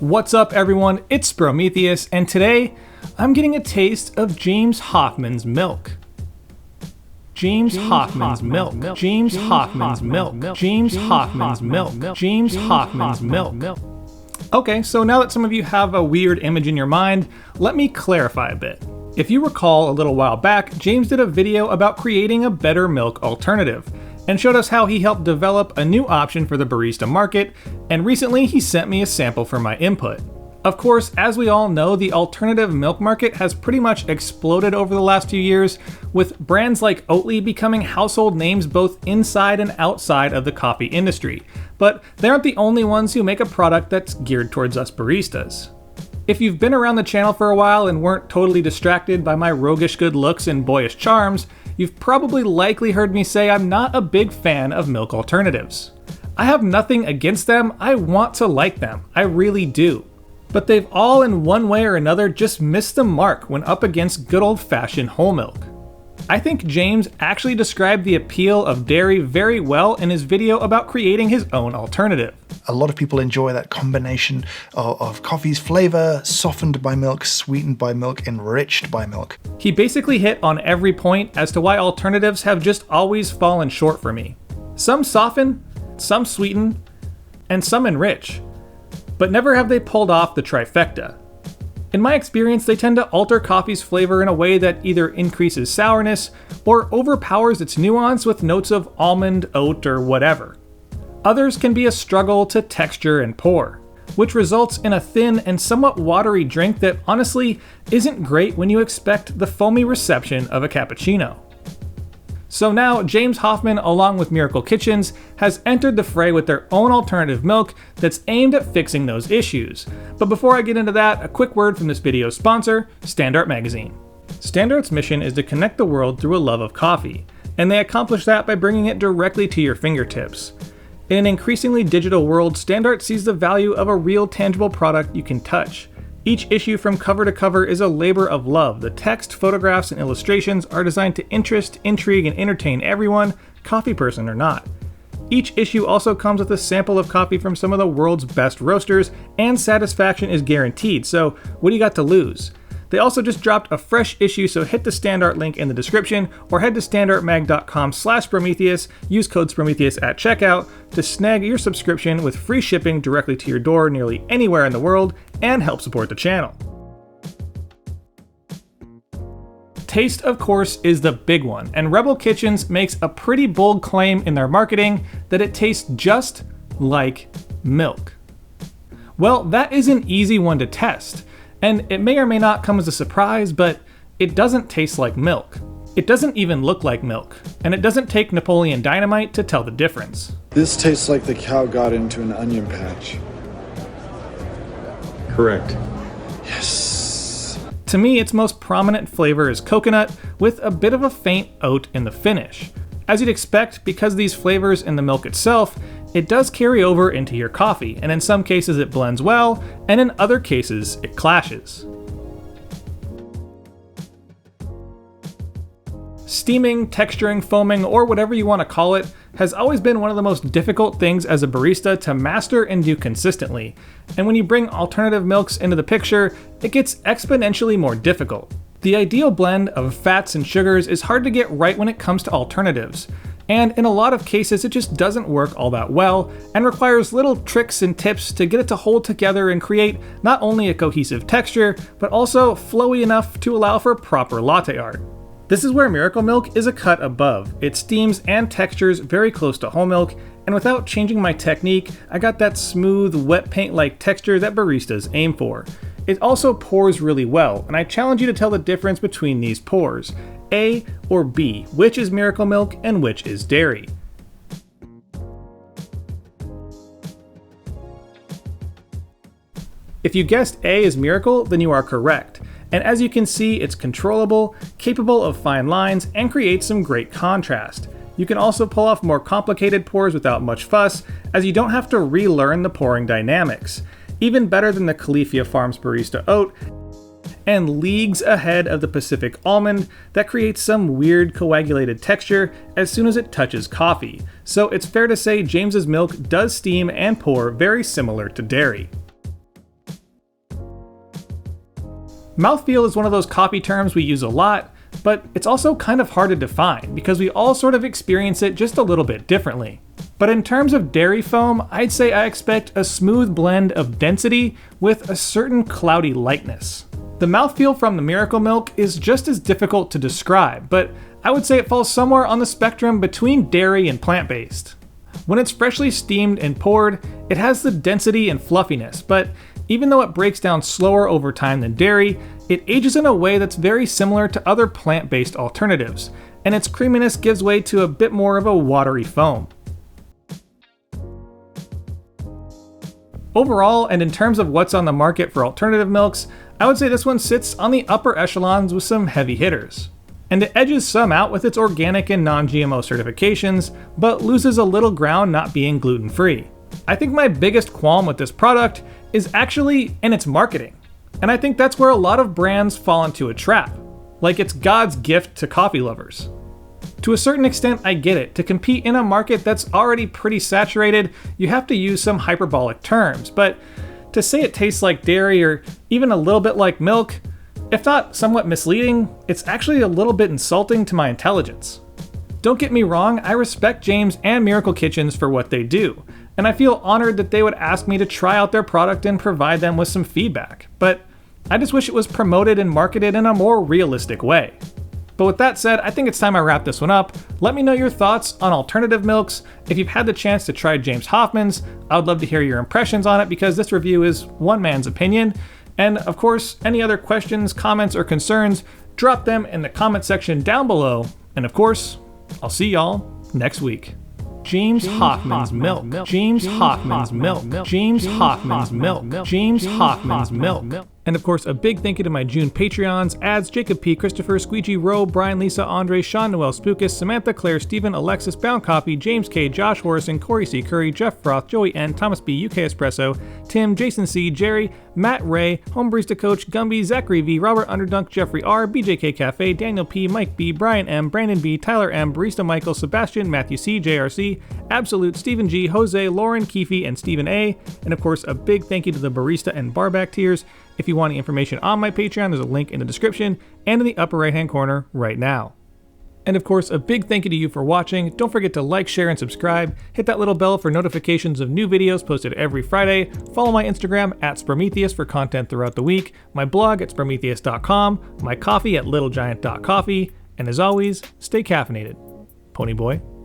What's up everyone, it's Sprometheus, and today I'm getting a taste of James Hoffmann's Mylk. James Hoffmann's Mylk. James Hoffmann's Mylk. James Hoffmann's Mylk. James Hoffmann's Mylk. Okay, so now that some of you have a weird image in your mind, let me clarify a bit. If you recall, a little while back, James did a video about creating a better milk alternative, and showed us how he helped develop a new option for the barista market, and recently he sent me a sample for my input. Of course, as we all know, the alternative milk market has pretty much exploded over the last few years, with brands like Oatly becoming household names both inside and outside of the coffee industry. But they aren't the only ones who make a product that's geared towards us baristas. If you've been around the channel for a while and weren't totally distracted by my roguish good looks and boyish charms, you've probably likely heard me say I'm not a big fan of milk alternatives. I have nothing against them, I want to like them, I really do. But they've all in one way or another just missed the mark when up against good old-fashioned whole milk. I think James actually described the appeal of dairy very well in his video about creating his own alternative. A lot of people enjoy that combination of coffee's flavor, softened by milk, sweetened by milk, enriched by milk. He basically hit on every point as to why alternatives have just always fallen short for me. Some soften, some sweeten, and some enrich. But never have they pulled off the trifecta. In my experience, they tend to alter coffee's flavor in a way that either increases sourness or overpowers its nuance with notes of almond, oat, or whatever. Others can be a struggle to texture and pour, which results in a thin and somewhat watery drink that honestly isn't great when you expect the foamy reception of a cappuccino. So now, James Hoffmann, along with Myracle Kitchens, has entered the fray with their own alternative milk that's aimed at fixing those issues. But before I get into that, a quick word from this video's sponsor, Standart Magazine. Standart's mission is to connect the world through a love of coffee, and they accomplish that by bringing it directly to your fingertips. In an increasingly digital world, Standart sees the value of a real tangible product you can touch. Each issue from cover to cover is a labor of love. The text, photographs, and illustrations are designed to interest, intrigue, and entertain everyone, coffee person or not. Each issue also comes with a sample of coffee from some of the world's best roasters, and satisfaction is guaranteed, so what do you got to lose? They also just dropped a fresh issue, so hit the Standart link in the description or head to standartmag.com/Sprometheus, use code Sprometheus at checkout to snag your subscription with free shipping directly to your door nearly anywhere in the world and help support the channel. Taste, of course, is the big one, and Rebel Kitchens makes a pretty bold claim in their marketing that it tastes just like milk. Well, that is an easy one to test. And it may or may not come as a surprise, but it doesn't taste like milk. It doesn't even look like milk, and it doesn't take Napoleon Dynamite to tell the difference. This tastes like the cow got into an onion patch. Correct. Yes. To me, its most prominent flavor is coconut, with a bit of a faint oat in the finish. As you'd expect, because these flavors in the milk itself, it does carry over into your coffee, and in some cases it blends well, and in other cases it clashes. Steaming, texturing, foaming, or whatever you want to call it, has always been one of the most difficult things as a barista to master and do consistently, and when you bring alternative milks into the picture, it gets exponentially more difficult. The ideal blend of fats and sugars is hard to get right when it comes to alternatives. And in a lot of cases, it just doesn't work all that well, and requires little tricks and tips to get it to hold together and create not only a cohesive texture, but also flowy enough to allow for proper latte art. This is where Myracle Milk is a cut above. It steams and textures very close to whole milk, and without changing my technique, I got that smooth, wet paint-like texture that baristas aim for. It also pours really well, and I challenge you to tell the difference between these pours. A or B, which is Myracle Milk and which is dairy. If you guessed A is Myracle, then you are correct. And as you can see, it's controllable, capable of fine lines, and creates some great contrast. You can also pull off more complicated pours without much fuss, as you don't have to relearn the pouring dynamics. Even better than the Califia Farms Barista Oat, and leagues ahead of the Pacific Almond that creates some weird coagulated texture as soon as it touches coffee. So it's fair to say James's milk does steam and pour very similar to dairy. Mouthfeel is one of those coffee terms we use a lot, but it's also kind of hard to define because we all sort of experience it just a little bit differently. But in terms of dairy foam, I'd say I expect a smooth blend of density with a certain cloudy lightness. The mouthfeel from the Myracle Mylk is just as difficult to describe, but I would say it falls somewhere on the spectrum between dairy and plant-based. When it's freshly steamed and poured, it has the density and fluffiness, but even though it breaks down slower over time than dairy, it ages in a way that's very similar to other plant-based alternatives, and its creaminess gives way to a bit more of a watery foam. Overall, and in terms of what's on the market for alternative milks, I would say this one sits on the upper echelons with some heavy hitters. And it edges some out with its organic and non-GMO certifications, but loses a little ground not being gluten-free. I think my biggest qualm with this product is actually in its marketing. And I think that's where a lot of brands fall into a trap. Like it's God's gift to coffee lovers. To a certain extent, I get it. To compete in a market that's already pretty saturated, you have to use some hyperbolic terms. But to say it tastes like dairy or even a little bit like milk, if not somewhat misleading, it's actually a little bit insulting to my intelligence. Don't get me wrong, I respect James and Myracle Kitchens for what they do, and I feel honored that they would ask me to try out their product and provide them with some feedback, but I just wish it was promoted and marketed in a more realistic way. But with that said, I think it's time I wrap this one up. Let me know your thoughts on alternative milks. If you've had the chance to try James Hoffmann's, I would love to hear your impressions on it because this review is one man's opinion. And of course, any other questions, comments, or concerns, drop them in the comment section down below. And of course, I'll see y'all next week. James Hoffmann's Mylk. James Hoffmann's Mylk. James Hoffmann's Mylk. James Hoffmann's Mylk. And of course, a big thank you to my June Patreons, Ads, Jacob P, Christopher, Squeegee, Rowe, Brian, Lisa, Andre, Sean, Noel, Spookus, Samantha, Claire, Stephen, Alexis, Bound Coffee, James K, Josh Horrison, Corey C. Curry, Jeff Froth, Joey N, Thomas B, UK Espresso, Tim, Jason C, Jerry, Matt Ray, Home Barista Coach, Gumby, Zachary V, Robert Underdunk, Jeffrey R, BJK Cafe, Daniel P, Mike B, Brian M, Brandon B, Tyler M, Barista Michael, Sebastian, Matthew C, JRC, Absolute, Stephen G, Jose, Lauren, Keefe, and Stephen A. And of course, a big thank you to the Barista and Barback tiers. If you want any information on my Patreon, there's a link in the description and in the upper right hand corner right now. And of course, a big thank you to you for watching. Don't forget to like, share, and subscribe. Hit that little bell for notifications of new videos posted every Friday. Follow my Instagram at Sprometheus for content throughout the week, my blog at Sprometheus.com, my coffee at littlegiant.coffee, and as always, stay caffeinated. Ponyboy.